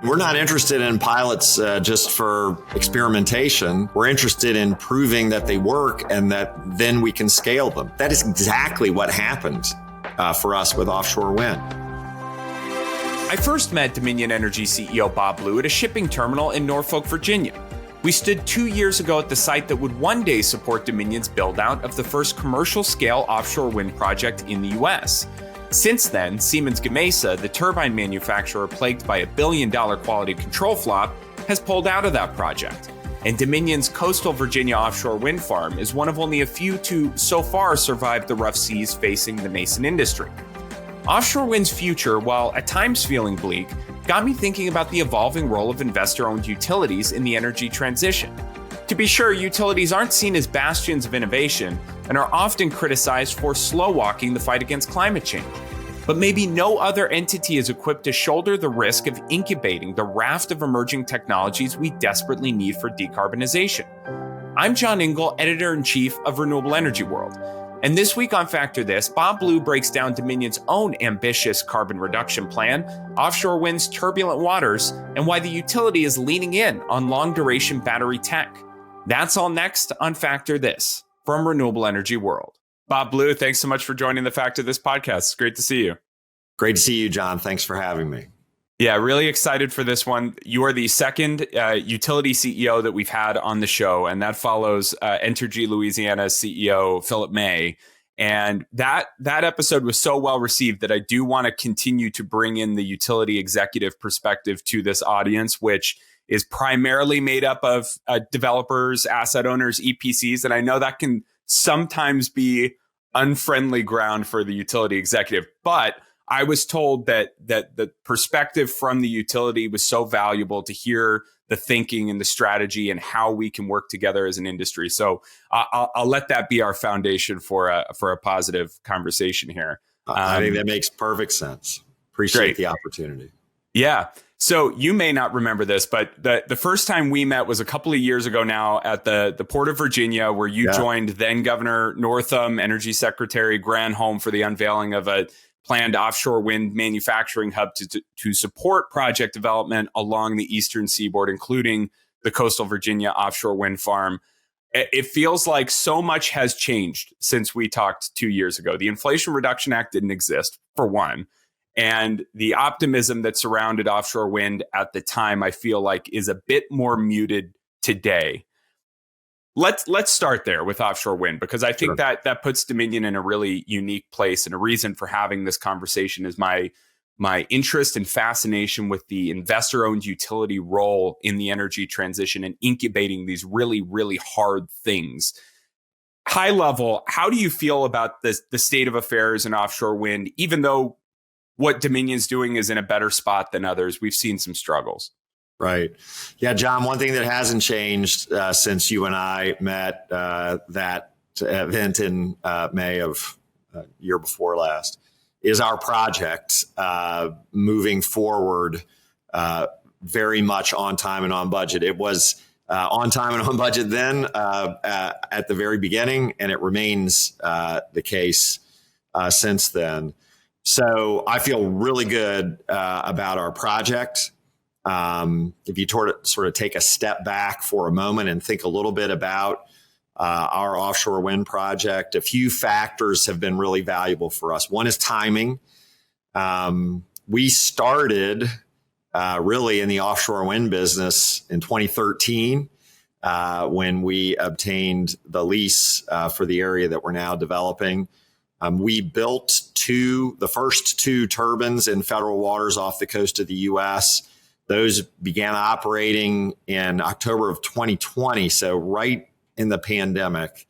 We're not interested in pilots just for experimentation. We're interested in proving that they work and that then we can scale them. That is exactly what happened for us with offshore wind. I first met Dominion Energy CEO Bob Blue at a shipping terminal in Norfolk, Virginia. We stood 2 years ago at the site that would one day support Dominion's build-out of the first commercial-scale offshore wind project in the U.S. Since then, Siemens Gamesa, the turbine manufacturer plagued by $1 billion quality control flop, has pulled out of that project. And Dominion's coastal Virginia offshore wind farm is one of only a few to so far survive the rough seas facing the nascent industry. Offshore wind's future, while at times feeling bleak, got me thinking about the evolving role of investor-owned utilities in the energy transition. To be sure, utilities aren't seen as bastions of innovation and are often criticized for slow-walking the fight against climate change. But maybe no other entity is equipped to shoulder the risk of incubating the raft of emerging technologies we desperately need for decarbonization. I'm John Engel, editor-in-chief of Renewable Energy World. And this week on Factor This, Bob Blue breaks down Dominion's own ambitious carbon reduction plan, offshore wind's turbulent waters, and why the utility is leaning in on long-duration battery tech. That's all next on Factor This from Renewable Energy World. Bob Blue, thanks so much for joining the Factor This podcast. It's great to see you. Great to see you, John. Thanks for having me. Yeah, really excited for this one. You are the second utility CEO that we've had on the show, and that follows Entergy Louisiana's CEO, Philip May. And that episode was so well received that I do want to continue to bring in the utility executive perspective to this audience, which is primarily made up of developers, asset owners, EPCs. And I know that can sometimes be unfriendly ground for the utility executive, but I was told that the perspective from the utility was so valuable to hear the thinking and the strategy and how we can work together as an industry. So I'll let that be our foundation for a positive conversation here. I think that makes perfect sense. Appreciate the opportunity. Yeah. So you may not remember this, but the first time we met was a couple of years ago now at the Port of Virginia, where you joined then Governor Northam, Energy Secretary Granholm for the unveiling of a planned offshore wind manufacturing hub to support project development along the eastern seaboard, including the coastal Virginia offshore wind farm. It feels like so much has changed since we talked 2 years ago. The Inflation Reduction Act didn't exist, for one. And the optimism that surrounded offshore wind at the time, I feel like, is a bit more muted today. Let's start there with offshore wind, because I think that puts Dominion in a really unique place. And a reason for having this conversation is my interest and fascination with the investor-owned utility role in the energy transition and incubating these really, really hard things. High level, how do you feel about the state of affairs in offshore wind, even though what Dominion's doing is in a better spot than others? We've seen some struggles. Right. Yeah, John, one thing that hasn't changed since you and I met that event in May of year before last is our project moving forward very much on time and on budget. It was on time and on budget then at the very beginning, and it remains the case since then. So I feel really good about our project. If you sort of take a step back for a moment and think a little bit about our offshore wind project, a few factors have been really valuable for us. One is timing. We started really in the offshore wind business in 2013 when we obtained the lease for the area that we're now developing. We built the first two turbines in federal waters off the coast of the U.S. Those began operating in October of 2020, so right in the pandemic,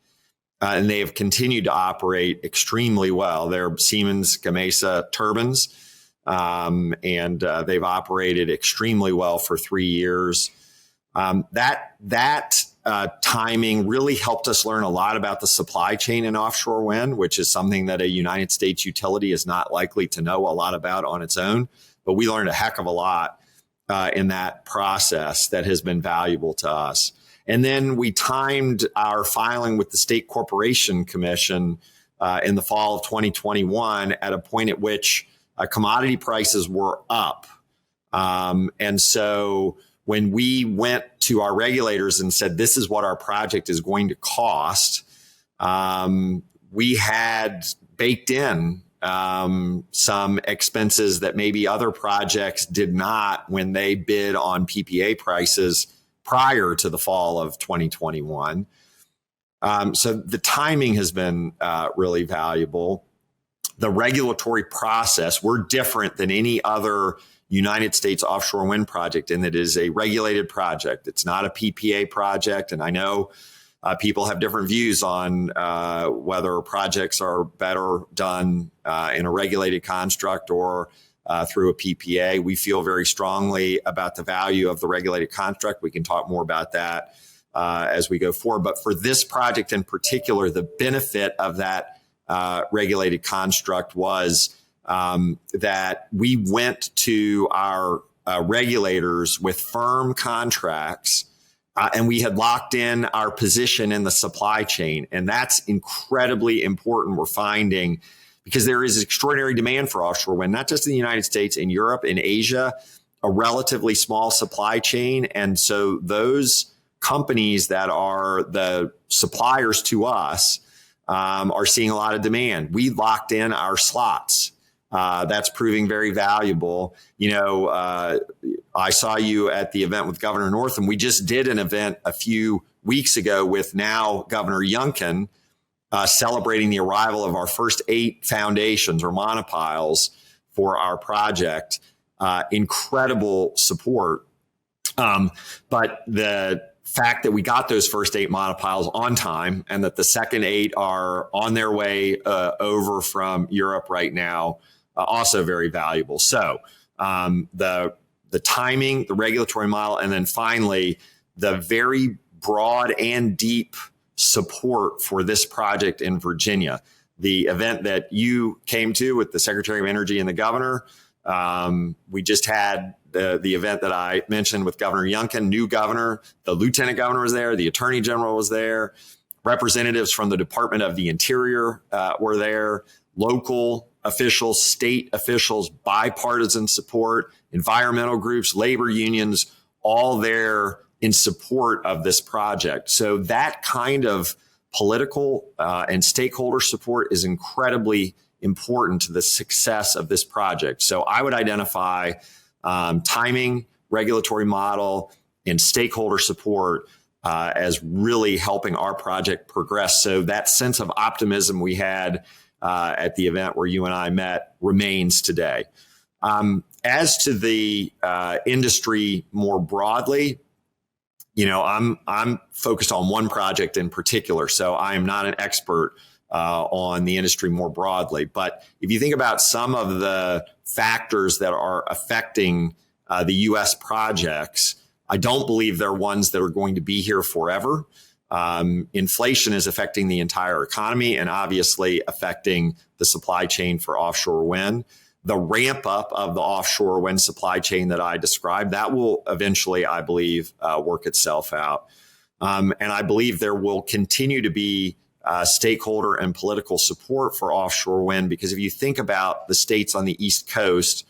and they have continued to operate extremely well. They're Siemens Gamesa turbines, and they've operated extremely well for 3 years. That timing really helped us learn a lot about the supply chain in offshore wind, which is something that a United States utility is not likely to know a lot about on its own. But we learned a heck of a lot in that process that has been valuable to us. And then we timed our filing with the State Corporation Commission in the fall of 2021 at a point at which commodity prices were up And so when we went to our regulators and said, this is what our project is going to cost, we had baked in some expenses that maybe other projects did not when they bid on PPA prices prior to the fall of 2021. So the timing has been really valuable. The regulatory process, we're different than any other United States offshore wind project in that it is a regulated project. It's not a PPA project. And I know people have different views on whether projects are better done in a regulated construct or through a PPA. We feel very strongly about the value of the regulated construct. We can talk more about that as we go forward. But for this project in particular, the benefit of that regulated construct was that we went to our regulators with firm contracts and we had locked in our position in the supply chain. And that's incredibly important, we're finding, because there is extraordinary demand for offshore wind, not just in the United States, in Europe, in Asia, a relatively small supply chain. And so those companies that are the suppliers to us are seeing a lot of demand. We locked in our slots. That's proving very valuable. You know, I saw you at the event with Governor Northam. We just did an event a few weeks ago with now Governor Youngkin, celebrating the arrival of our first 8 foundations or monopiles for our project. Incredible support. But the fact that we got those first 8 monopiles on time and that the second 8 are on their way over from Europe right now, also very valuable. So the timing, the regulatory model, and then finally, the very broad and deep support for this project in Virginia. The event that you came to with the Secretary of Energy and the governor, we just had the event that I mentioned with Governor Youngkin, new governor, the lieutenant governor was there, the attorney general was there, representatives from the Department of the Interior were there, local officials, state officials, bipartisan support, environmental groups, labor unions, all there in support of this project. So that kind of political and stakeholder support is incredibly important to the success of this project. So I would identify timing, regulatory model, and stakeholder support as really helping our project progress. So that sense of optimism we had at the event where you and I met remains today. As to the industry more broadly, you know, I'm focused on one project in particular, so I am not an expert on the industry more broadly. But if you think about some of the factors that are affecting the U.S. projects, I don't believe they're ones that are going to be here forever. Inflation is affecting the entire economy and obviously affecting the supply chain for offshore wind. The ramp up of the offshore wind supply chain that I described, that will eventually, I believe, work itself out. And I believe there will continue to be stakeholder and political support for offshore wind, because if you think about the states on the East Coast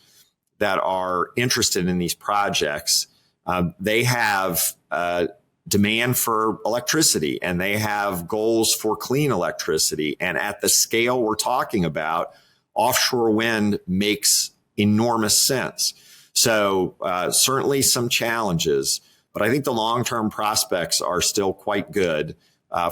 that are interested in these projects, they have demand for electricity and they have goals for clean electricity. And at the scale we're talking about, offshore wind makes enormous sense. So certainly some challenges, but I think the long-term prospects are still quite good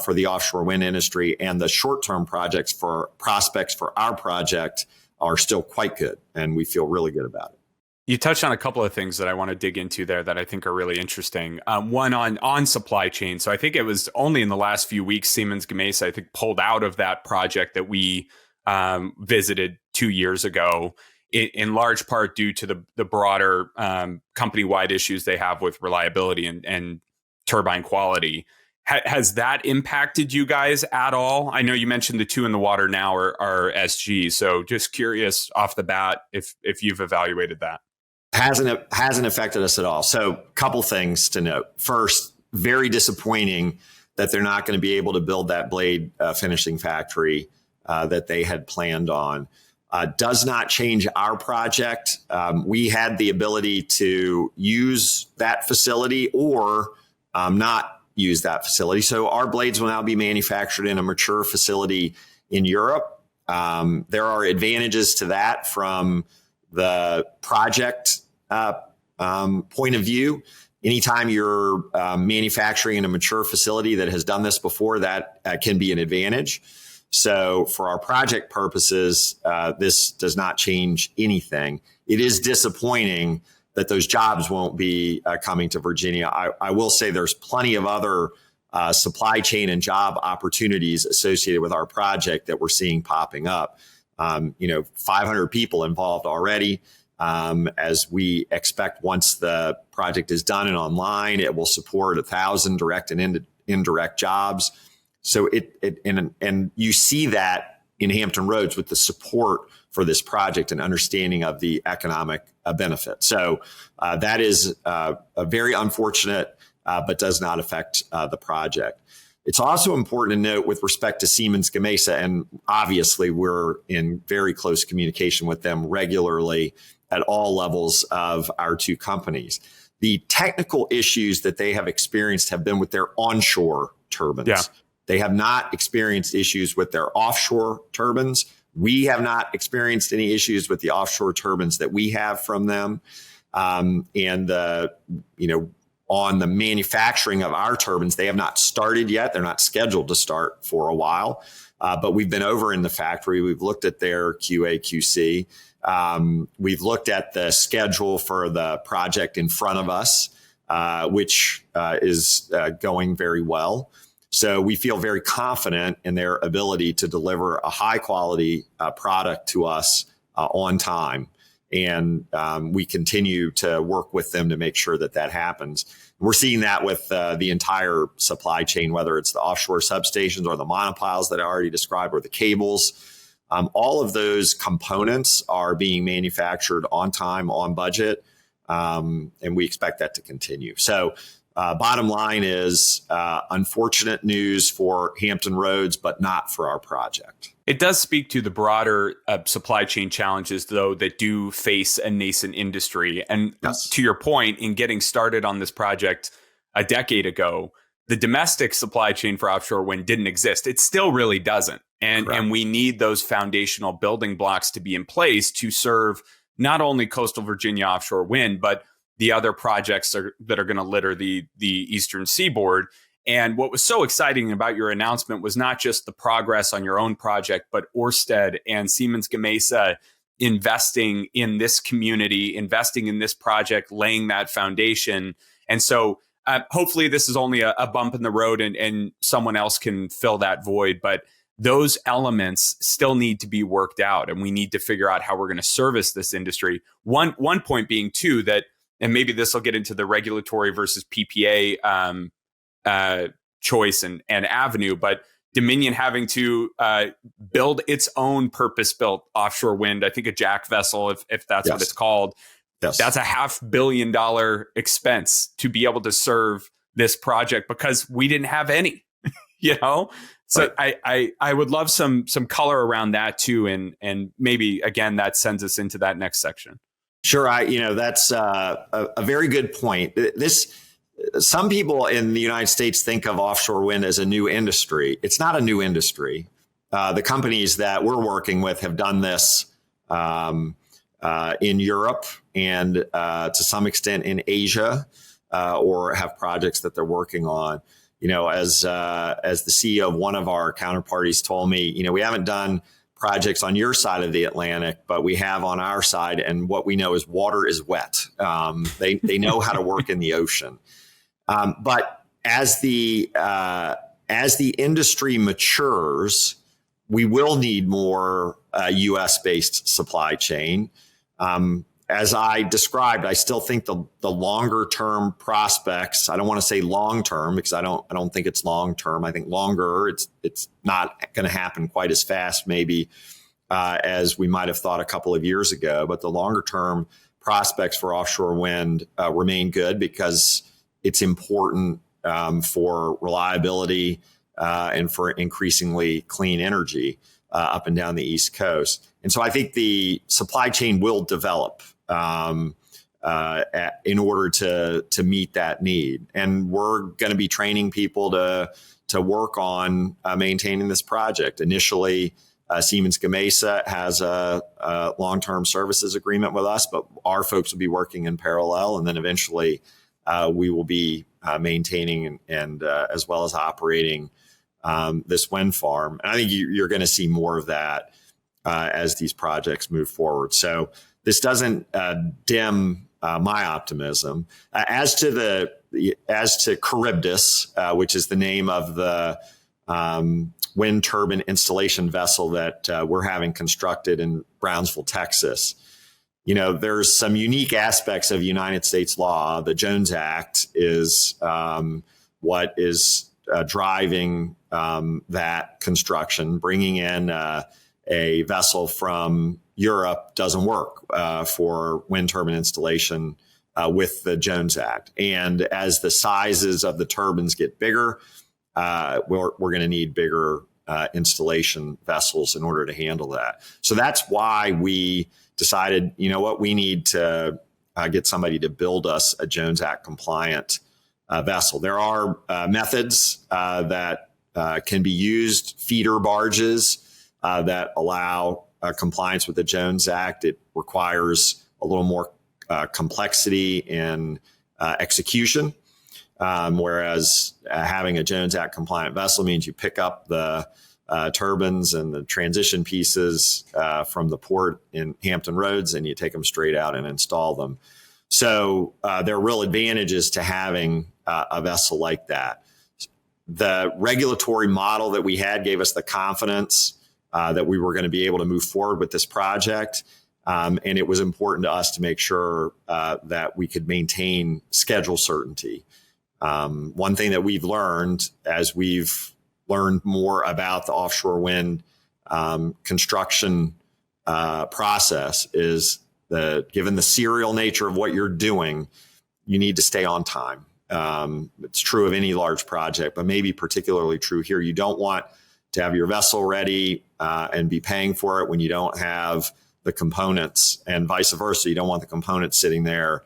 for the offshore wind industry, and the short-term prospects for our project are still quite good, and we feel really good about it. You touched on a couple of things that I want to dig into there that I think are really interesting. One on supply chain. So I think it was only in the last few weeks Siemens Gamesa, I think, pulled out of that project that we visited 2 years ago, in large part due to the broader company-wide issues they have with reliability and turbine quality. Has that impacted you guys at all? I know you mentioned the 2 in the water now are SG. So just curious off the bat if you've evaluated that. Hasn't affected us at all. So a couple things to note. First, very disappointing that they're not going to be able to build that blade finishing factory that they had planned on. does not change our project. We had the ability to use that facility or not use that facility. So our blades will now be manufactured in a mature facility in Europe. There are advantages to that from the project point of view. Anytime you're manufacturing in a mature facility that has done this before, that can be an advantage. So for our project purposes, this does not change anything. It is disappointing that those jobs won't be coming to Virginia. I will say there's plenty of other supply chain and job opportunities associated with our project that we're seeing popping up. 500 people involved already. As we expect, once the project is done and online, it will support 1,000 direct and indirect jobs. So and you see that in Hampton Roads with the support for this project and understanding of the economic benefit. So that is a very unfortunate, but does not affect the project. It's also important to note with respect to Siemens Gamesa, and obviously we're in very close communication with them regularly at all levels of our two companies. The technical issues that they have experienced have been with their onshore turbines. Yeah. They have not experienced issues with their offshore turbines. We have not experienced any issues with the offshore turbines that we have from them. On the manufacturing of our turbines, they have not started yet. They're not scheduled to start for a while. But we've been over in the factory. We've looked at their QA, QC. We've looked at the schedule for the project in front of us, which is going very well. So we feel very confident in their ability to deliver a high quality product to us on time. And we continue to work with them to make sure that that happens. We're seeing that with the entire supply chain, whether it's the offshore substations or the monopiles that I already described or the cables. All of those components are being manufactured on time, on budget, and we expect that to continue. So bottom line is unfortunate news for Hampton Roads, but not for our project. It does speak to the broader supply chain challenges, though, that do face a nascent industry. And yes, to your point, in getting started on this project a decade ago, the domestic supply chain for offshore wind didn't exist. It still really doesn't. And we need those foundational building blocks to be in place to serve not only coastal Virginia offshore wind, but the other projects that are going to litter the eastern seaboard. And what was so exciting about your announcement was not just the progress on your own project, but Ørsted and Siemens Gamesa investing in this community, investing in this project, laying that foundation. And so hopefully this is only a bump in the road and someone else can fill that void. But those elements still need to be worked out, and we need to figure out how we're going to service this industry. One point being, too, that, and maybe this will get into the regulatory versus PPA choice and avenue, but Dominion having to build its own purpose-built offshore wind, I think a jack vessel, if that's what it's called. Yes. That's a $500 million expense to be able to serve this project because we didn't have any, So right. I would love some color around that too, and maybe again that sends us into that next section. Sure, that's a very good point. Some people in the United States think of offshore wind as a new industry. It's not a new industry. The companies that we're working with have done this in Europe and to some extent in Asia, or have projects that they're working on. As the CEO of one of our counterparties told me, we haven't done projects on your side of the Atlantic, but we have on our side. And what we know is water is wet. They know how to work in the ocean. But as the industry matures, we will need more U.S. based supply chain. As I described, I still think the longer term prospects, I don't want to say long term because I don't think it's long term. I think longer, it's not going to happen quite as fast maybe as we might have thought a couple of years ago. But the longer term prospects for offshore wind remain good because it's important for reliability and for increasingly clean energy. up and down the East Coast. And so I think the supply chain will develop in order to meet that need. And we're going to be training people to work on maintaining this project. Initially, Siemens Gamesa has a long-term services agreement with us, but our folks will be working in parallel. And then eventually we will be maintaining and as well as operating this wind farm. And I think you're going to see more of that as these projects move forward. So this doesn't dim my optimism. As to Charybdis, which is the name of the wind turbine installation vessel that we're having constructed in Brownsville, Texas. There's some unique aspects of United States law. The Jones Act is what is driving that construction. Bringing in a vessel from Europe doesn't work for wind turbine installation with the Jones Act. And as the sizes of the turbines get bigger, we're going to need bigger installation vessels in order to handle that. So that's why we decided, we need to get somebody to build us a Jones Act compliant vessel. There are methods that can be used, feeder barges that allow compliance with the Jones Act. It requires a little more complexity in execution. Whereas having a Jones Act compliant vessel means you pick up the turbines and the transition pieces from the port in Hampton Roads and you take them straight out and install them. So there are real advantages to having a vessel like that. The regulatory model that we had gave us the confidence that we were going to be able to move forward with this project. And it was important to us to make sure that we could maintain schedule certainty. One thing that we've learned as we've learned more about the offshore wind construction process is that given the serial nature of what you're doing, you need to stay on time. It's true of any large project, but maybe particularly true here. You don't want to have your vessel ready and be paying for it when you don't have the components, and vice versa. You don't want the components sitting there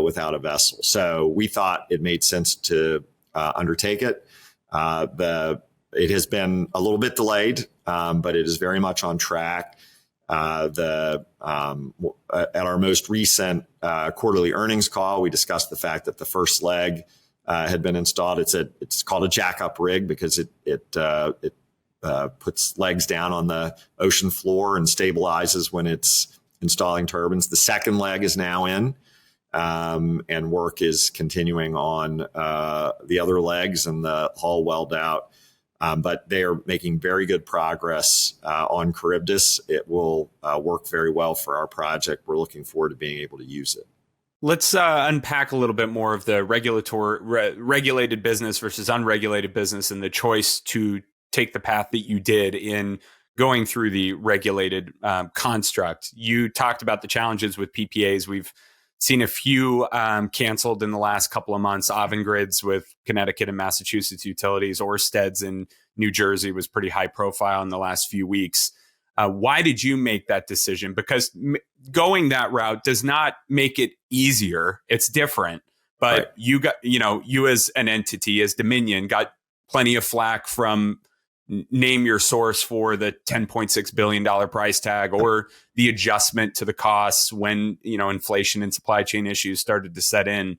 without a vessel. So we thought it made sense to undertake it. It has been a little bit delayed, but it is very much on track. At our most recent quarterly earnings call, we discussed the fact that the first leg had been installed. It's called a jackup rig because it puts legs down on the ocean floor and stabilizes when it's installing turbines. The second leg is now in, and work is continuing on the other legs and the hull weld out. But they are making very good progress on Charybdis. It will work very well for our project. We're looking forward to being able to use it. Let's unpack a little bit more of the regulated business versus unregulated business and the choice to take the path that you did in going through the regulated construct. You talked about the challenges with PPAs. We've seen a few canceled in the last couple of months. Avangrid's with Connecticut and Massachusetts utilities. Ørsted's in New Jersey was pretty high profile in the last few weeks. Why did you make that decision? Because going that route does not make it easier. It's different. But right. You as an entity, as Dominion, got plenty of flack from name your source for the $10.6 billion price tag or the adjustment to the costs when, inflation and supply chain issues started to set in.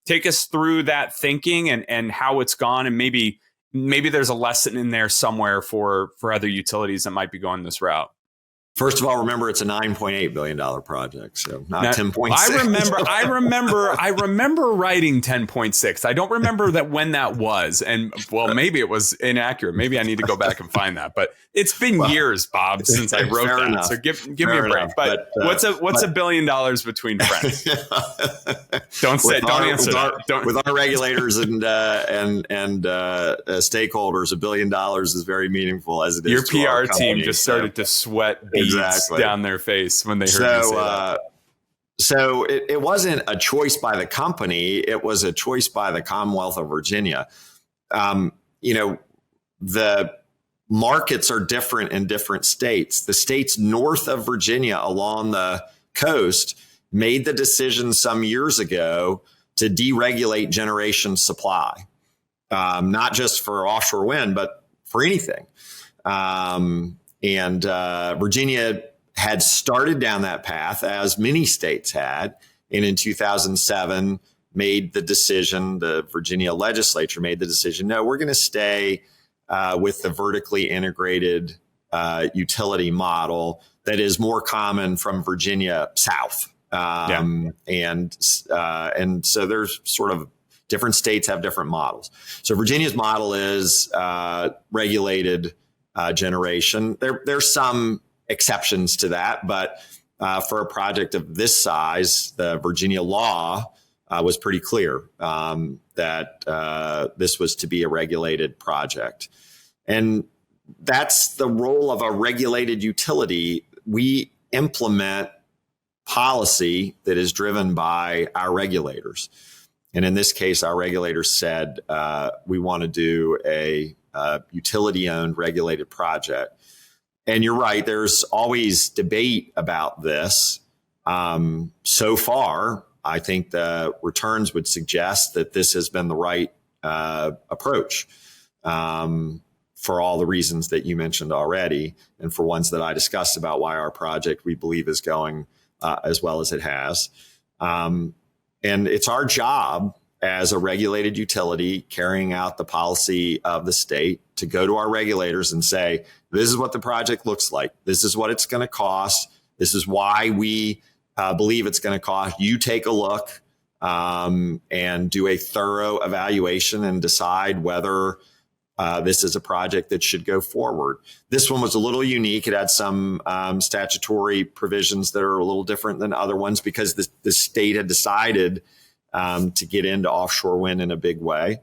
Take us through that thinking and how it's gone. And maybe there's a lesson in there somewhere for other utilities that might be going this route. First of all, remember it's a $9.8 billion project, so not 10.6. I remember writing 10.6. I don't remember that when that was, and maybe it was inaccurate. Maybe I need to go back and find that. But it's been years, Bob, since I wrote that. Enough. So give me a break. But what's $1 billion between friends? Don't answer that. With our regulators and stakeholders, $1 billion is very meaningful as it is. Your PR team just started to sweat beads down their face when they heard you say that. So it wasn't a choice by the company. It was a choice by the Commonwealth of Virginia. The markets are different in different states. The states north of Virginia along the coast made the decision some years ago to deregulate generation supply, not just for offshore wind, but for anything. And Virginia had started down that path, as many states had, and in 2007 made the decision, the Virginia legislature made the decision, no, we're going to stay with the vertically integrated utility model that is more common from Virginia south. And so there's sort of different states have different models. So Virginia's model is regulated generation. There's some exceptions to that, but for a project of this size, the Virginia law was pretty clear that this was to be a regulated project. And that's the role of a regulated utility. We implement policy that is driven by our regulators. And in this case, our regulators said, we want to do a utility-owned regulated project. And you're right, there's always debate about this. So far, I think the returns would suggest that this has been the right approach for all the reasons that you mentioned already, and for ones that I discussed about why our project, we believe, is going as well as it has. And it's our job as a regulated utility carrying out the policy of the state to go to our regulators and say, this is what the project looks like. This is what it's going to cost. This is why we believe it's going to cost. You take a look and do a thorough evaluation and decide whether this is a project that should go forward. This one was a little unique. It had some statutory provisions that are a little different than other ones because the state had decided to get into offshore wind in a big way.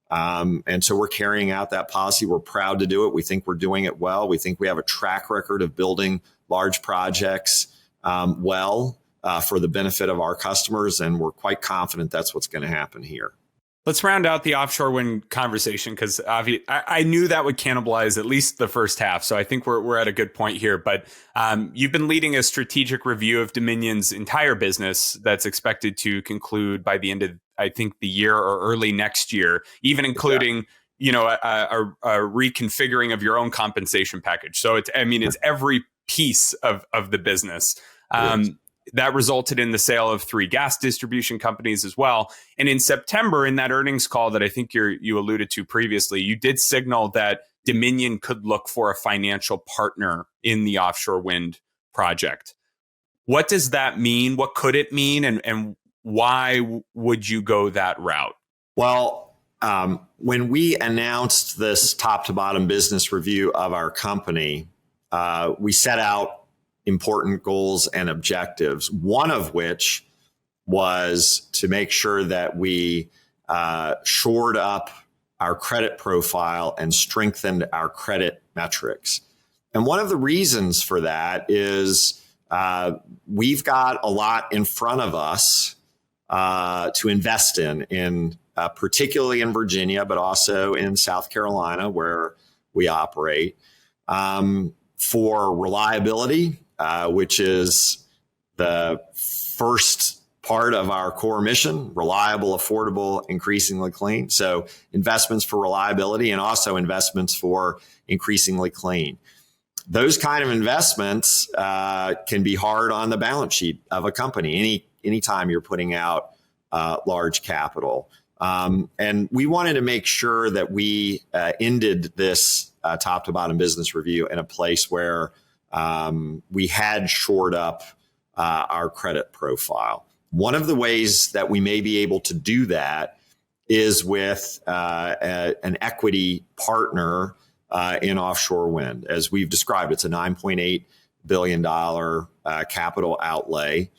And so we're carrying out that policy. We're proud to do it. We think we're doing it well. We think we have a track record of building large projects well for the benefit of our customers. And we're quite confident that's what's going to happen here. Let's round out the offshore wind conversation because I knew that would cannibalize at least the first half. So I think we're at a good point here. But you've been leading a strategic review of Dominion's entire business that's expected to conclude by the end of, I think, the year or early next year, even including, a reconfiguring of your own compensation package. So it's every piece of the business. That resulted in the sale of 3 gas distribution companies as well. And in September, in that earnings call that I think you alluded to previously, you did signal that Dominion could look for a financial partner in the offshore wind project. What does that mean? What could it mean? And why would you go that route? Well, when we announced this top to bottom business review of our company, we set out important goals and objectives, one of which was to make sure that we shored up our credit profile and strengthened our credit metrics. And one of the reasons for that is we've got a lot in front of us to invest in particularly in Virginia, but also in South Carolina, where we operate, for reliability, which is the first part of our core mission: reliable, affordable, increasingly clean. So investments for reliability and also investments for increasingly clean. Those kind of investments can be hard on the balance sheet of a company anytime you're putting out large capital. And we wanted to make sure that we ended this top to bottom business review in a place where we had shored up our credit profile. One of the ways that we may be able to do that is with an equity partner in offshore wind. As we've described, it's a $9.8 billion capital outlay.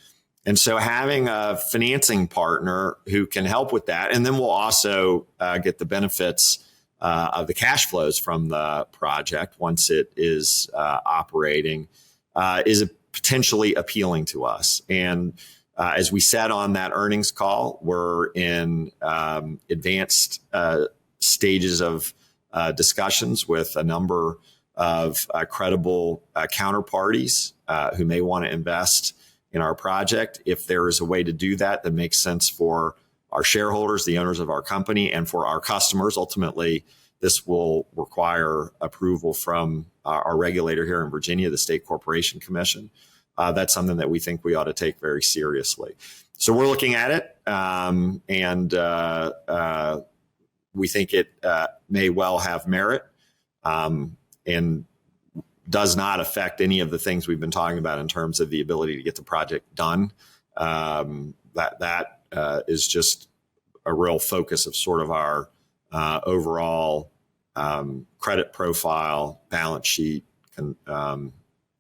And so having a financing partner who can help with that, and then we'll also get the benefits of the cash flows from the project once it is operating, is potentially appealing to us. And as we said on that earnings call, we're in advanced stages of discussions with a number of credible counterparties who may want to invest in our project. If there is a way to do that that makes sense for our shareholders, the owners of our company, and for our customers, ultimately, this will require approval from our regulator here in Virginia, the State Corporation Commission. That's something that we think we ought to take very seriously. So we're looking at it, and we think it may well have merit, and does not affect any of the things we've been talking about in terms of the ability to get the project done. That is just a real focus of sort of our overall credit profile, balance sheet,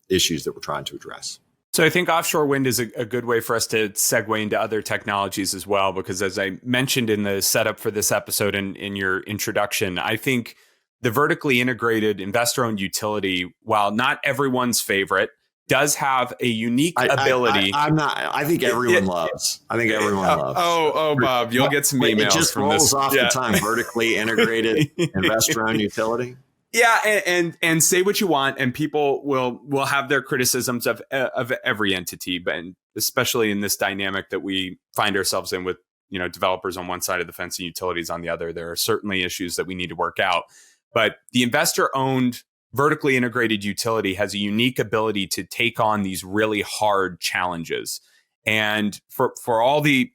issues that we're trying to address. So I think offshore wind is a good way for us to segue into other technologies as well, because as I mentioned in the setup for this episode and in your introduction, I think the vertically integrated investor-owned utility, while not everyone's favorite, does have a unique ability. I think everyone loves. I think everyone loves. Oh, Bob, you'll get some emails. It just from rolls this. off the tongue. Vertically integrated investor-owned utility. Yeah, and say what you want, and people will have their criticisms of every entity, but especially in this dynamic that we find ourselves in with developers on one side of the fence and utilities on the other. There are certainly issues that we need to work out, but the investor-owned vertically integrated utility has a unique ability to take on these really hard challenges. And for all the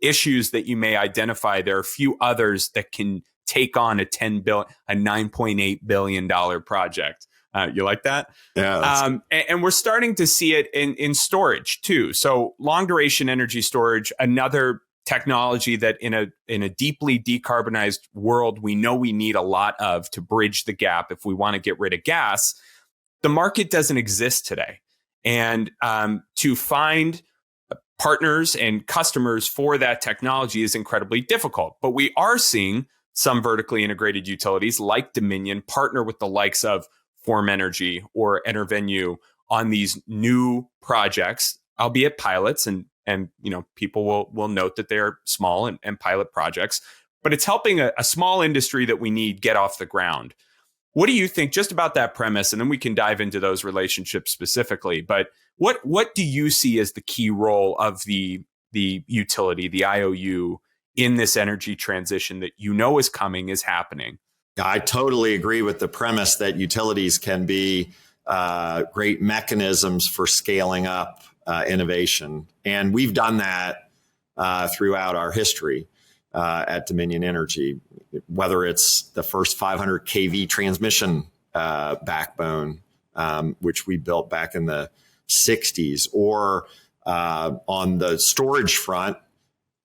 issues that you may identify, there are a few others that can take on a $9.8 billion project. You like that? Yeah. And we're starting to see it in storage too. So long duration energy storage, another technology that in a deeply decarbonized world, we know we need a lot of to bridge the gap if we want to get rid of gas. The market doesn't exist today. And to find partners and customers for that technology is incredibly difficult. But we are seeing some vertically integrated utilities like Dominion partner with the likes of Form Energy or Intervenue on these new projects, albeit pilots, and people will note that they are small and pilot projects, but it's helping a small industry that we need get off the ground. What do you think just about that premise? And then we can dive into those relationships specifically. But what do you see as the key role of the utility, the IOU, in this energy transition that is coming, is happening? I totally agree with the premise that utilities can be great mechanisms for scaling up innovation. And we've done that throughout our history at Dominion Energy, whether it's the first 500 kV transmission backbone, which we built back in the 60s, or on the storage front,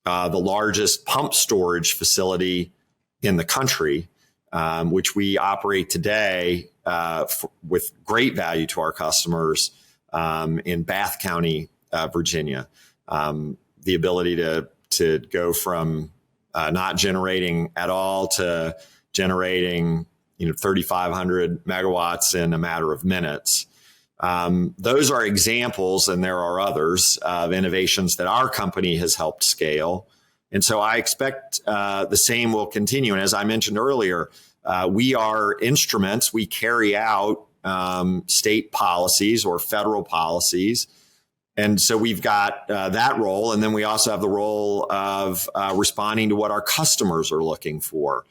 the largest pump storage facility in the country, which we operate today with great value to our customers in Bath County, Virginia. The ability to go from not generating at all to generating 3,500 megawatts in a matter of minutes. Those are examples, and there are others, of innovations that our company has helped scale. And so I expect the same will continue. And as I mentioned earlier, we are instruments. We carry out state policies or federal policies. And so we've got that role. And then we also have the role of responding to what our customers are looking for.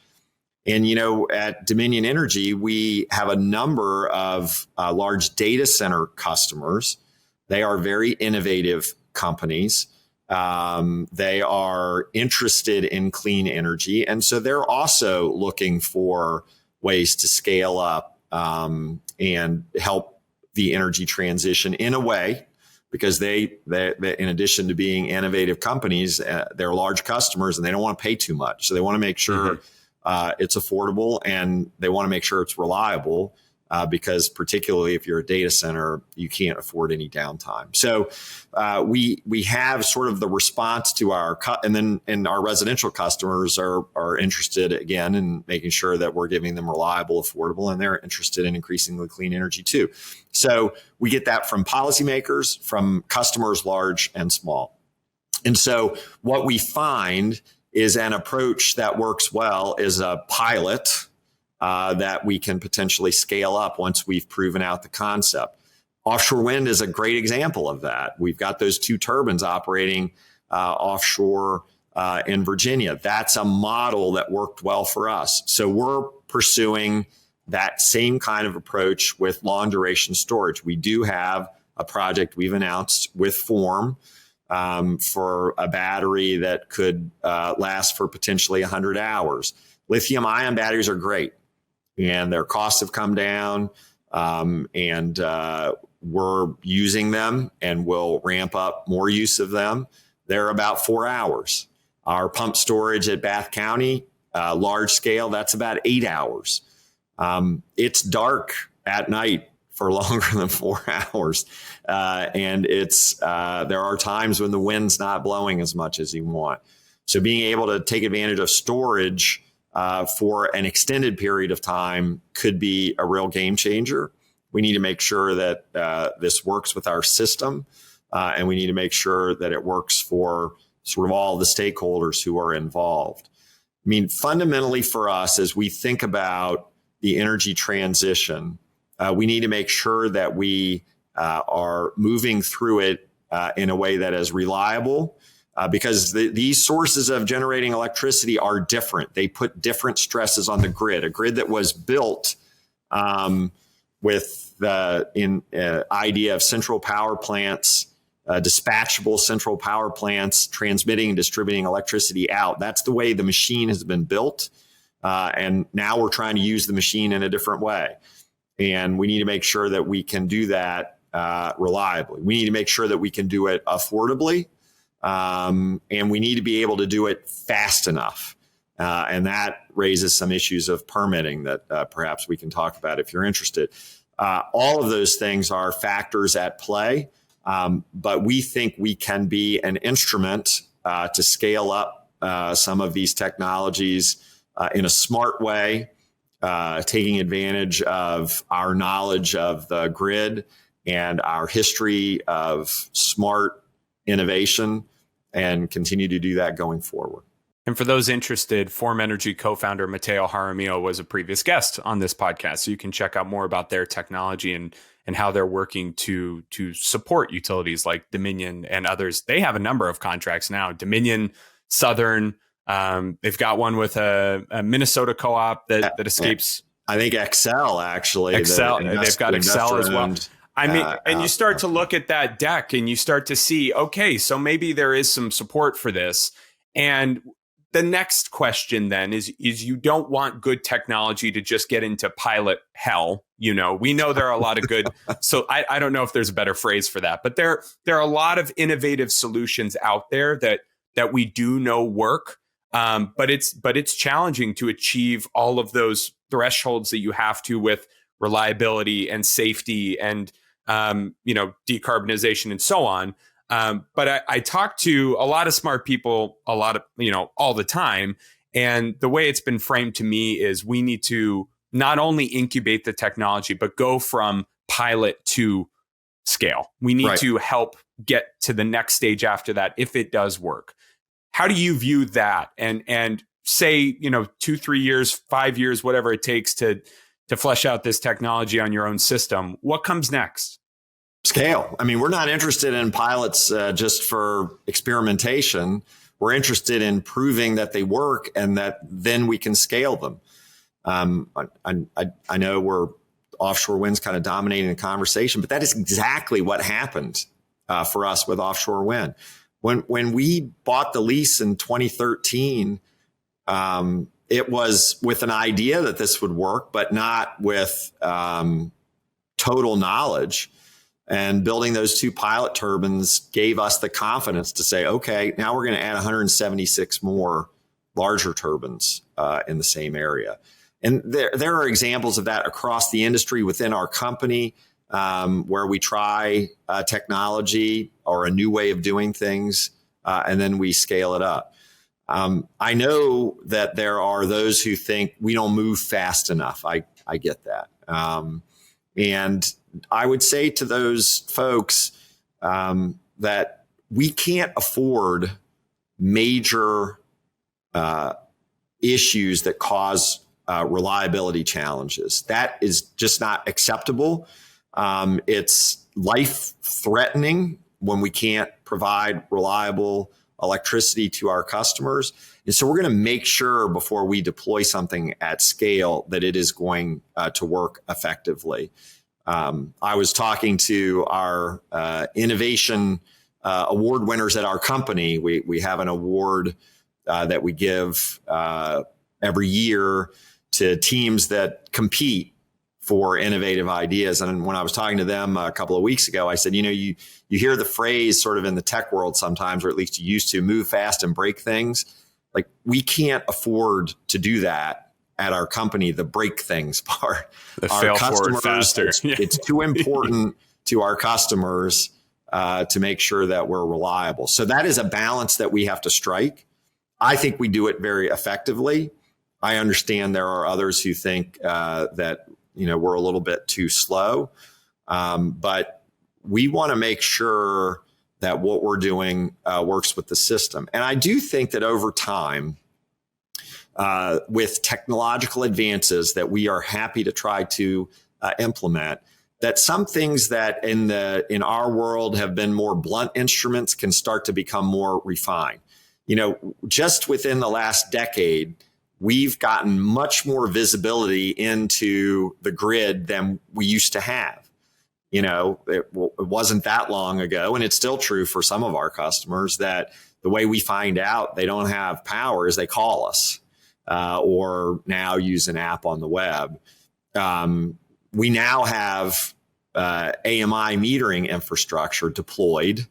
And, at Dominion Energy, we have a number of large data center customers. They are very innovative companies. They are interested in clean energy. And so they're also looking for ways to scale up and help the energy transition in a way, because they in addition to being innovative companies, they're large customers and they don't want to pay too much. So they want to make sure it's affordable, and they want to make sure it's reliable, because particularly if you're a data center, you can't afford any downtime. So we have sort of the response to and our residential customers are interested again in making sure that we're giving them reliable, affordable, and they're interested in increasingly clean energy too. So we get that from policymakers, from customers large and small. And so what we find is an approach that works well is a pilot that we can potentially scale up once we've proven out the concept. Offshore wind is a great example of that. We've got those 2 turbines operating offshore in Virginia. That's a model that worked well for us. So we're pursuing that same kind of approach with long duration storage. We do have a project we've announced with Form for a battery that could last for potentially 100 hours. Lithium ion batteries are great, and their costs have come down, and we're using them, and we'll ramp up more use of them. They're about 4 hours. Our pump storage at Bath County, large scale, that's about 8 hours. It's dark at night for longer than 4 hours. And there are times when the wind's not blowing as much as you want. So being able to take advantage of storage for an extended period of time could be a real game changer. We need to make sure that this works with our system, and we need to make sure that it works for sort of all the stakeholders who are involved. I mean, fundamentally for us, as we think about the energy transition, we need to make sure that we are moving through it in a way that is reliable, because these sources of generating electricity are different. They put different stresses on the grid. A grid that was built with the idea of central power plants, dispatchable central power plants transmitting and distributing electricity out. That's the way the machine has been built. And now we're trying to use the machine in a different way. And we need to make sure that we can do that reliably. We need to make sure that we can do it affordably. And we need to be able to do it fast enough. And that raises some issues of permitting that perhaps we can talk about if you're interested. All of those things are factors at play. But we think we can be an instrument to scale up some of these technologies in a smart way, taking advantage of our knowledge of the grid and our history of smart innovation, and continue to do that going forward. And for those interested, Form Energy co-founder Matteo Jaramillo was a previous guest on this podcast. So you can check out more about their technology and how they're working to support utilities like Dominion and others. They have a number of contracts now. Dominion, Southern, they've got one with a Minnesota co-op that escapes. I think Excel, actually. Excel, they've got Excel as well. I mean, and you start to look at that deck and you start to see, okay, so maybe there is some support for this. And the next question then is you don't want good technology to just get into pilot hell. You know, we know there are a lot of good. So I don't know if there's a better phrase for that, but there are a lot of innovative solutions out there that we do know work. But it's challenging to achieve all of those thresholds that you have to with reliability and safety and decarbonization and so on. But I talk to a lot of smart people, all the time. And the way it's been framed to me is we need to not only incubate the technology, but go from pilot to scale. We need to help get to the next stage after that if it does work. How do you view that? And say, 2-3 years, 5 years, whatever it takes to flesh out this technology on your own system, what comes next? Scale. I mean, we're not interested in pilots just for experimentation. We're interested in proving that they work and that then we can scale them. I know we're offshore wind's kind of dominating the conversation, but that is exactly what happened for us with offshore wind. When we bought the lease in 2013, it was with an idea that this would work, but not with total knowledge. And building those 2 pilot turbines gave us the confidence to say, okay, now we're going to add 176 more larger turbines in the same area. And there are examples of that across the industry within our company, where we try technology or a new way of doing things, and then we scale it up. I know that there are those who think we don't move fast enough. I get that. And I would say to those folks that we can't afford major issues that cause reliability challenges. That is just not acceptable. It's life threatening when we can't provide reliable electricity to our customers. And so we're going to make sure before we deploy something at scale that it is going to work effectively. I was talking to our innovation award winners at our company. We have an award that we give every year to teams that compete for innovative ideas. And when I was talking to them a couple of weeks ago, I said, you hear the phrase sort of in the tech world sometimes, or at least you used to, move fast and break things. Like, we can't afford to do that at our company, the break things part. The our fail customers, forward faster. It's too important to our customers to make sure that we're reliable. So that is a balance that we have to strike. I think we do it very effectively. I understand there are others who think that we're a little bit too slow, but we want to make sure that what we're doing works with the system. And I do think that over time, with technological advances that we are happy to try to implement, that some things that in our world have been more blunt instruments can start to become more refined. Just within the last decade, we've gotten much more visibility into the grid than we used to have. It wasn't that long ago, and it's still true for some of our customers, that the way we find out they don't have power is they call us or now use an app on the web. We now have AMI metering infrastructure deployed.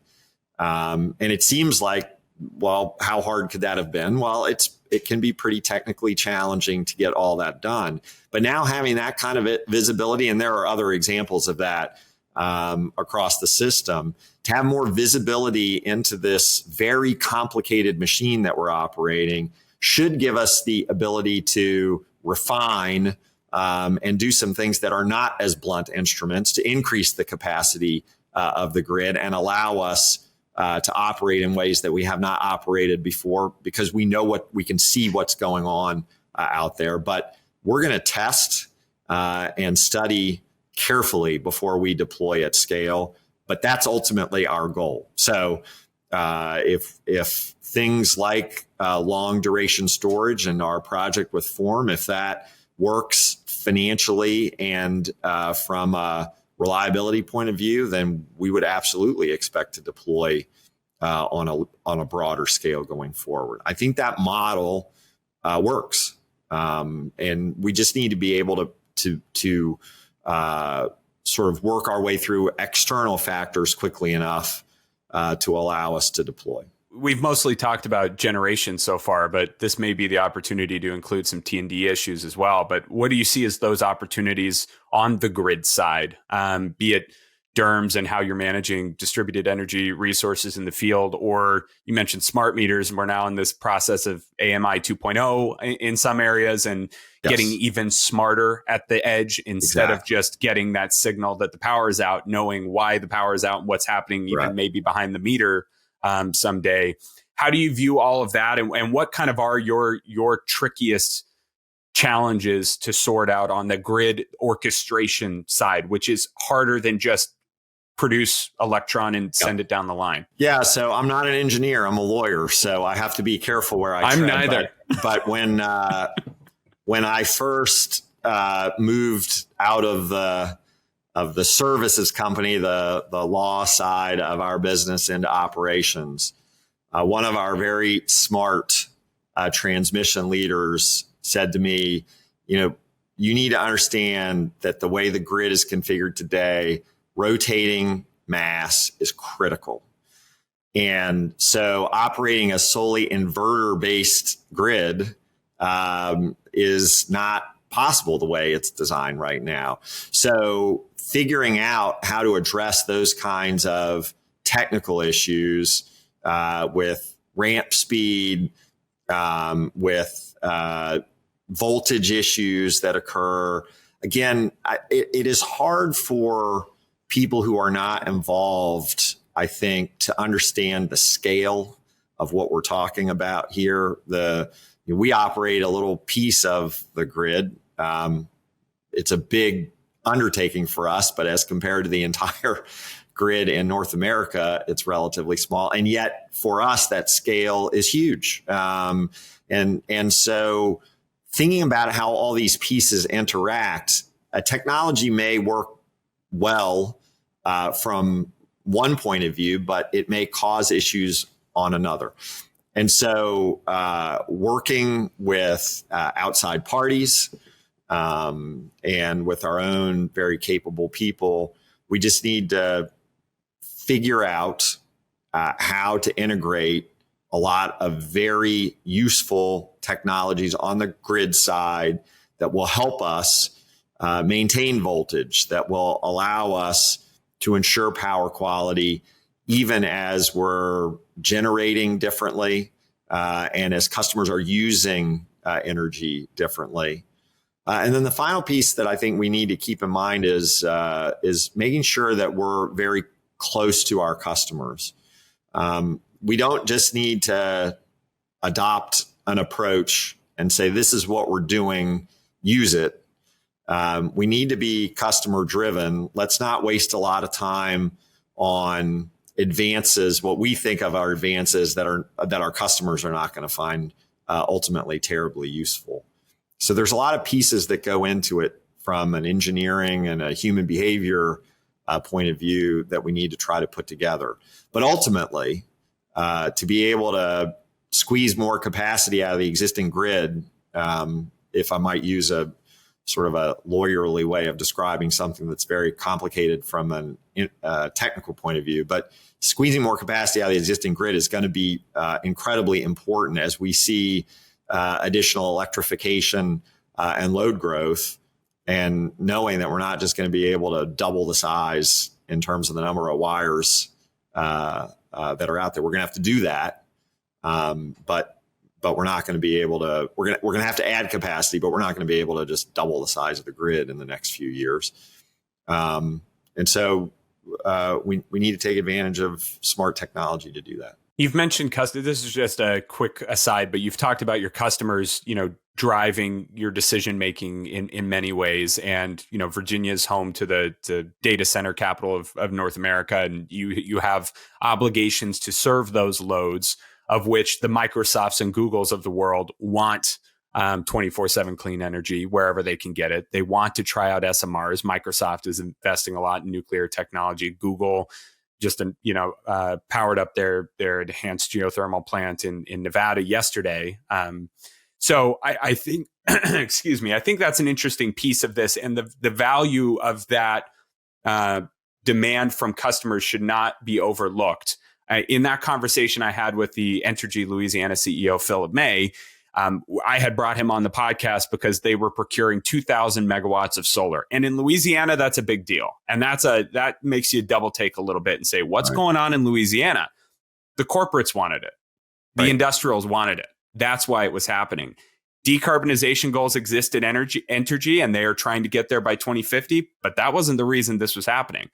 And it seems like, well, how hard could that have been? Well, it can be pretty technically challenging to get all that done. But now having that kind of visibility, and there are other examples of that across the system, to have more visibility into this very complicated machine that we're operating should give us the ability to refine and do some things that are not as blunt instruments to increase the capacity of the grid and allow us to operate in ways that we have not operated before, because we can see what's going on out there. But we're going to test and study carefully before we deploy at scale. But that's ultimately our goal. So if things like long duration storage and our project with Form, if that works financially and from a reliability point of view, then we would absolutely expect to deploy on a broader scale going forward. I think that model works, and we just need to be able to sort of work our way through external factors quickly enough to allow us to deploy. We've mostly talked about generation so far, but this may be the opportunity to include some T&D issues as well. But what do you see as those opportunities on the grid side, be it DERMS and how you're managing distributed energy resources in the field, or you mentioned smart meters, and we're now in this process of AMI 2.0 in some areas, and getting even smarter at the edge instead of just getting that signal that the power is out, knowing why the power is out and what's happening even maybe behind the meter someday. How do you view all of that, and what kind of are your trickiest challenges to sort out on the grid orchestration side, which is harder than just produce electron and send it down the line? Yeah, so I'm not an engineer, I'm a lawyer, so I have to be careful where I I'm tread. neither. But when I first moved out of the services company, the law side of our business, into operations, one of our very smart transmission leaders said to me, you need to understand that the way the grid is configured today, rotating mass is critical. And so operating a solely inverter-based grid is not possible the way it's designed right now. So figuring out how to address those kinds of technical issues with ramp speed, with voltage issues that occur. Again, it is hard for people who are not involved, I think, to understand the scale of what we're talking about here. The we operate a little piece of the grid. It's a big undertaking for us, but as compared to the entire grid in North America, it's relatively small. And yet for us, that scale is huge. And so thinking about how all these pieces interact, a technology may work well from one point of view, but it may cause issues on another. And so working with outside parties and with our own very capable people, we just need to figure out how to integrate a lot of very useful technologies on the grid side that will help us maintain voltage, that will allow us to ensure power quality, even as we're generating differently and as customers are using energy differently. And then the final piece that I think we need to keep in mind is making sure that we're very close to our customers. We don't just need to adopt an approach and say, this is what we're doing, use it. We need to be customer driven. Let's not waste a lot of time on advances, what we think of our advances that our customers are not going to find ultimately terribly useful. So there's a lot of pieces that go into it from an engineering and a human behavior point of view that we need to try to put together. But ultimately, to be able to squeeze more capacity out of the existing grid, if I might use a sort of a lawyerly way of describing something that's very complicated from a technical point of view, but squeezing more capacity out of the existing grid is going to be incredibly important as we see additional electrification and load growth, and knowing that we're not just going to be able to double the size in terms of the number of wires that are out there. We're going to have to do that, but we're not going to be able to. We're going to have to add capacity, but we're not going to be able to just double the size of the grid in the next few years. And so we need to take advantage of smart technology to do that. You've mentioned customers. This is just a quick aside, but you've talked about your customers, driving your decision making in many ways. And Virginia is home to the data center capital of North America, and you have obligations to serve those loads, of which the Microsofts and Googles of the world want 24/7 clean energy wherever they can get it. They want to try out SMRs. Microsoft is investing a lot in nuclear technology. Google just powered up their enhanced geothermal plant in Nevada yesterday. So I think, excuse me, I think that's an interesting piece of this, and the value of that demand from customers should not be overlooked. In that conversation I had with the Entergy Louisiana CEO, Philip May, I had brought him on the podcast because they were procuring 2,000 megawatts of solar. And in Louisiana, that's a big deal. And that makes you double take a little bit and say, what's going on in Louisiana? The corporates wanted it. The industrials wanted it. That's why it was happening. Decarbonization goals exist at Entergy, and they are trying to get there by 2050. But that wasn't the reason this was happening.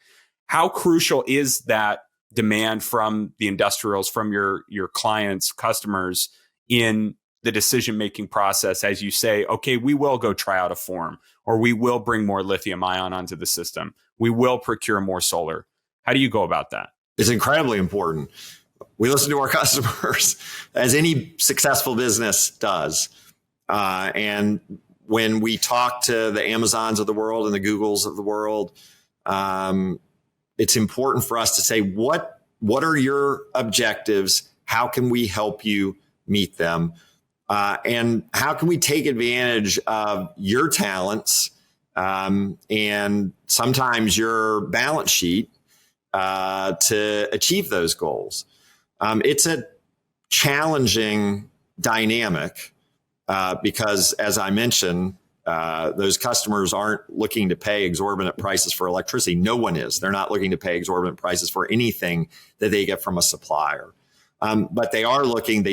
How crucial is that demand from the industrials, from your clients, customers in the decision-making process as you say, okay, we will go try out a form, or we will bring more lithium ion onto the system. We will procure more solar. How do you go about that? It's incredibly important. We listen to our customers, as any successful business does. And when we talk to the Amazons of the world and the Googles of the world, it's important for us to say, what are your objectives? How can we help you meet them? And how can we take advantage of your talents and sometimes your balance sheet to achieve those goals? It's a challenging dynamic because, as I mentioned, those customers aren't looking to pay exorbitant prices for electricity. No one is. They're not looking to pay exorbitant prices for anything that they get from a supplier. But they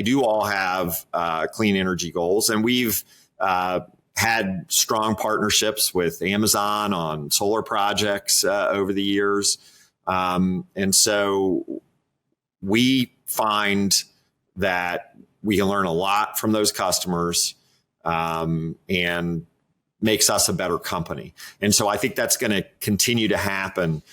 do all have clean energy goals. And we've had strong partnerships with Amazon on solar projects over the years. And so we find that we can learn a lot from those customers, and makes us a better company. And so I think that's going to continue to happen.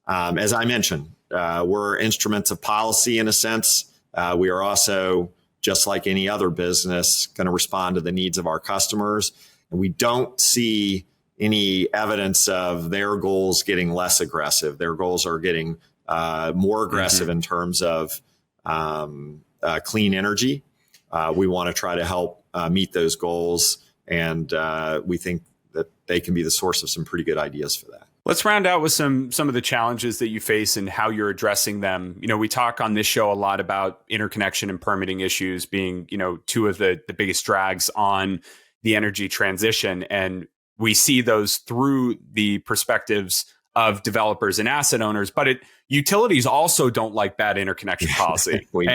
As I mentioned, we're instruments of policy in a sense. We are also, just like any other business, going to respond to the needs of our customers. And we don't see any evidence of their goals getting less aggressive. Their goals are getting more aggressive in terms of clean energy. We want to try to help meet those goals. And we think that they can be the source of some pretty good ideas for that. Let's round out with some of the challenges that you face and how you're addressing them. We talk on this show a lot about interconnection and permitting issues being, two of the biggest drags on the energy transition. And we see those through the perspectives of developers and asset owners, but utilities also don't like bad interconnection policy. we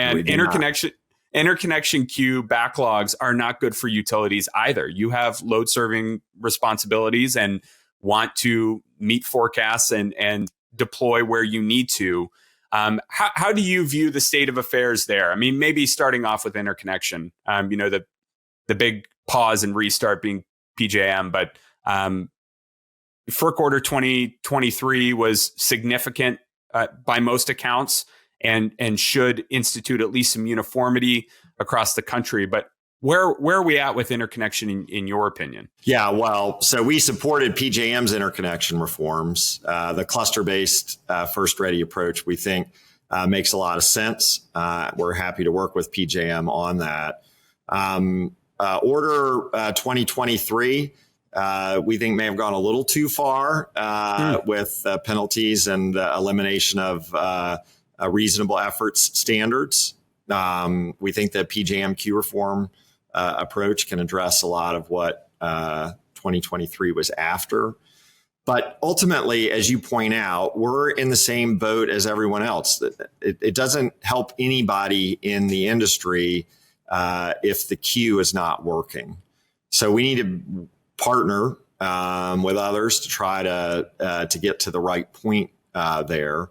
Interconnection queue backlogs are not good for utilities either. You have load serving responsibilities and want to meet forecasts and deploy where you need to. How do you view the state of affairs there? I mean, maybe starting off with interconnection, the big pause and restart being PJM, but FERC Order 2023 was significant by most accounts and should institute at least some uniformity across the country. But where are we at with interconnection in your opinion? Yeah, well, so we supported PJM's interconnection reforms. The cluster-based first ready approach, we think, makes a lot of sense. We're happy to work with PJM on that. Order 2023, we think may have gone a little too far with penalties and the elimination of reasonable efforts standards. We think that PJM queue reform approach can address a lot of what 2023 was after. But ultimately, as you point out, we're in the same boat as everyone else. It doesn't help anybody in the industry if the queue is not working. So we need to partner with others to try to get to the right point there,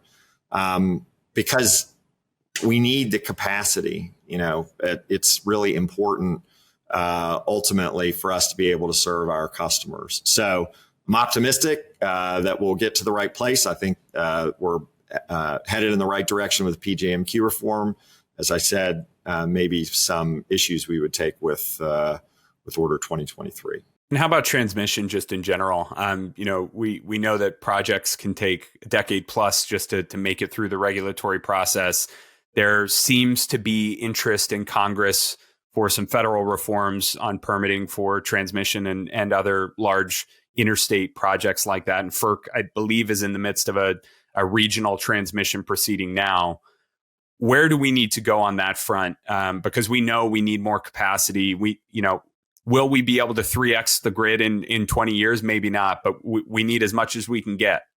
because we need the capacity. It's really important ultimately for us to be able to serve our customers. So I'm optimistic that we'll get to the right place. I think we're headed in the right direction with PJM queue reform. As I said, maybe some issues we would take with Order 2023. And how about transmission just in general? We know that projects can take a decade plus just to make it through the regulatory process. There seems to be interest in Congress for some federal reforms on permitting for transmission and other large interstate projects like that. And FERC, I believe, is in the midst of a regional transmission proceeding now. Where do we need to go on that front? Because we know we need more capacity. Will we be able to 3x the grid in 20 years? Maybe not, but we need as much as we can get.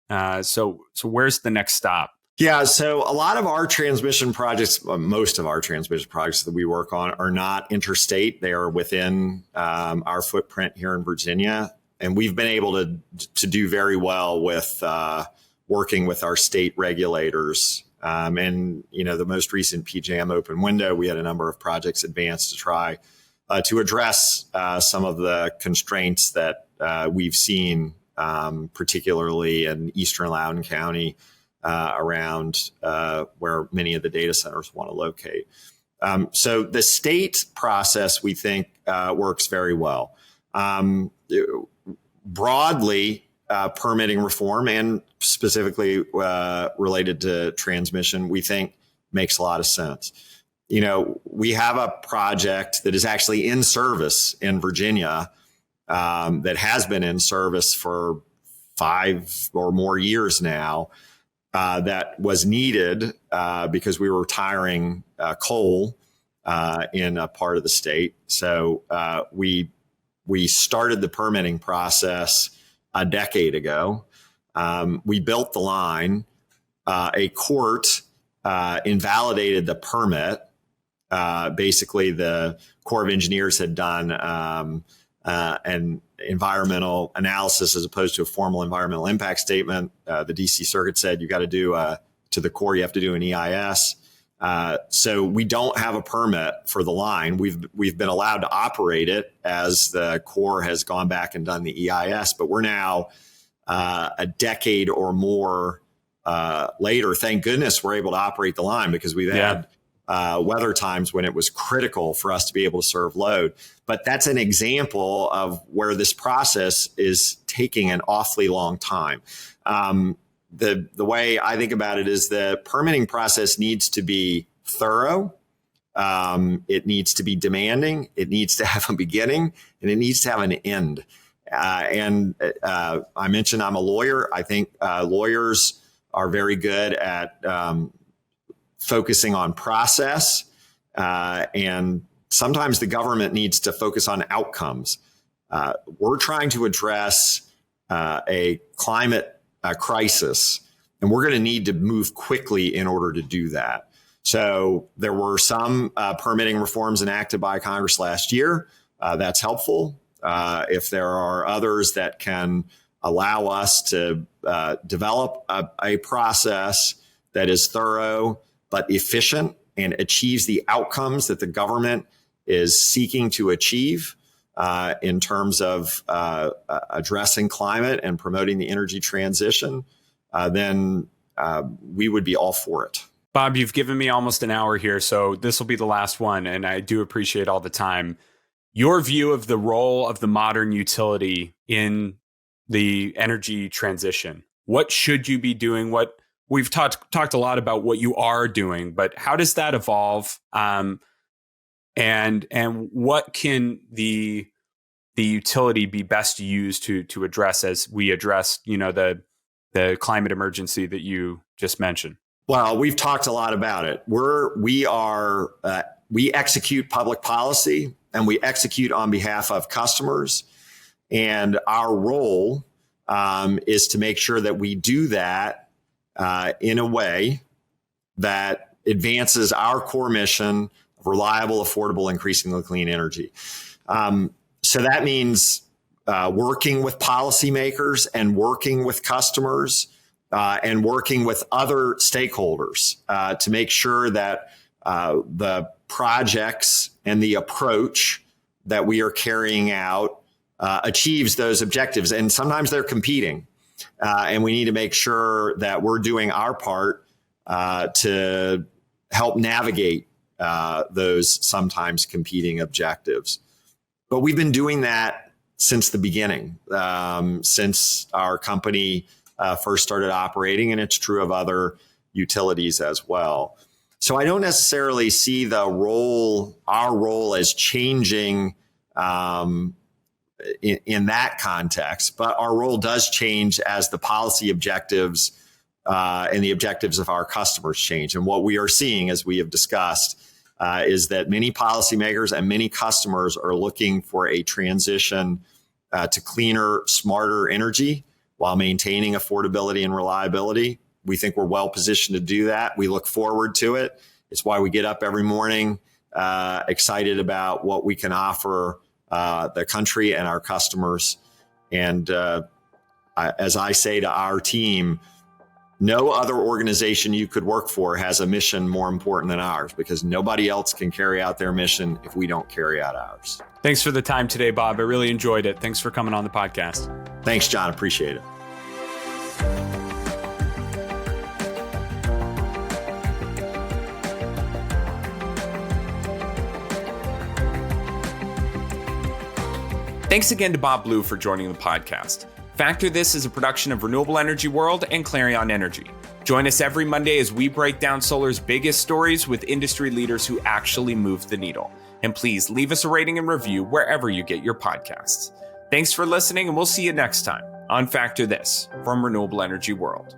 So where's the next stop? Yeah, so a lot of our transmission projects, most of our transmission projects that we work on are not interstate. They are within our footprint here in Virginia. And we've been able to do very well with working with our state regulators. And, the most recent PJM open window, we had a number of projects advanced to try to address some of the constraints that we've seen, particularly in Eastern Loudoun County, around where many of the data centers want to locate. So the state process, we think, works very well. Broadly, permitting reform and specifically related to transmission, we think makes a lot of sense. We have a project that is actually in service in Virginia that has been in service for 5 or more years now. That was needed because we were retiring coal in a part of the state. So we started the permitting process a decade ago. We built the line. A court invalidated the permit. Basically, the Corps of Engineers had done an environmental analysis as opposed to a formal environmental impact statement. The DC Circuit said you got to do to the Corps, you have to do an EIS. So we don't have a permit for the line. We've been allowed to operate it as the Corps has gone back and done the EIS, but we're now a decade or more later. Thank goodness we're able to operate the line, because we've had weather times when it was critical for us to be able to serve load. But that's an example of where this process is taking an awfully long time. The way I think about it is the permitting process needs to be thorough. It needs to be demanding. It needs to have a beginning, and it needs to have an end. I mentioned I'm a lawyer. I think lawyers are very good at focusing on process, and sometimes the government needs to focus on outcomes. We're trying to address a climate crisis, and we're going to need to move quickly in order to do that. So there were some permitting reforms enacted by Congress last year. That's helpful. If there are others that can allow us to develop a process that is thorough but efficient and achieves the outcomes that the government is seeking to achieve in terms of addressing climate and promoting the energy transition, then we would be all for it. Bob, you've given me almost an hour here, so this will be the last one, and I do appreciate all the time. Your view of the role of the modern utility in the energy transition. What should you be doing? What we've talked a lot about what you are doing, but how does that evolve? And what can the utility be best used to address as we address, the climate emergency that you just mentioned? Well, we've talked a lot about it. We execute public policy, and we execute on behalf of customers. And our role is to make sure that we do that in a way that advances our core mission of reliable, affordable, increasingly clean energy. So that means working with policymakers and working with customers and working with other stakeholders to make sure that the projects and the approach that we are carrying out achieves those objectives. And sometimes they're competing. And we need to make sure that we're doing our part to help navigate those sometimes competing objectives. But we've been doing that since the beginning, since our company first started operating, and it's true of other utilities as well. So I don't necessarily see our role as changing in that context, but our role does change as the policy objectives and the objectives of our customers change. And what we are seeing, as we have discussed, is that many policymakers and many customers are looking for a transition to cleaner, smarter energy while maintaining affordability and reliability. We think we're well positioned to do that. We look forward to it. It's why we get up every morning excited about what we can offer the country and our customers. And as I say to our team, no other organization you could work for has a mission more important than ours, because nobody else can carry out their mission if we don't carry out ours. Thanks for the time today, Bob. I really enjoyed it. Thanks for coming on the podcast. Thanks, John. Appreciate it. Thanks again to Bob Blue for joining the podcast. Factor This is a production of Renewable Energy World and Clarion Energy. Join us every Monday as we break down solar's biggest stories with industry leaders who actually move the needle. And please leave us a rating and review wherever you get your podcasts. Thanks for listening, and we'll see you next time on Factor This from Renewable Energy World.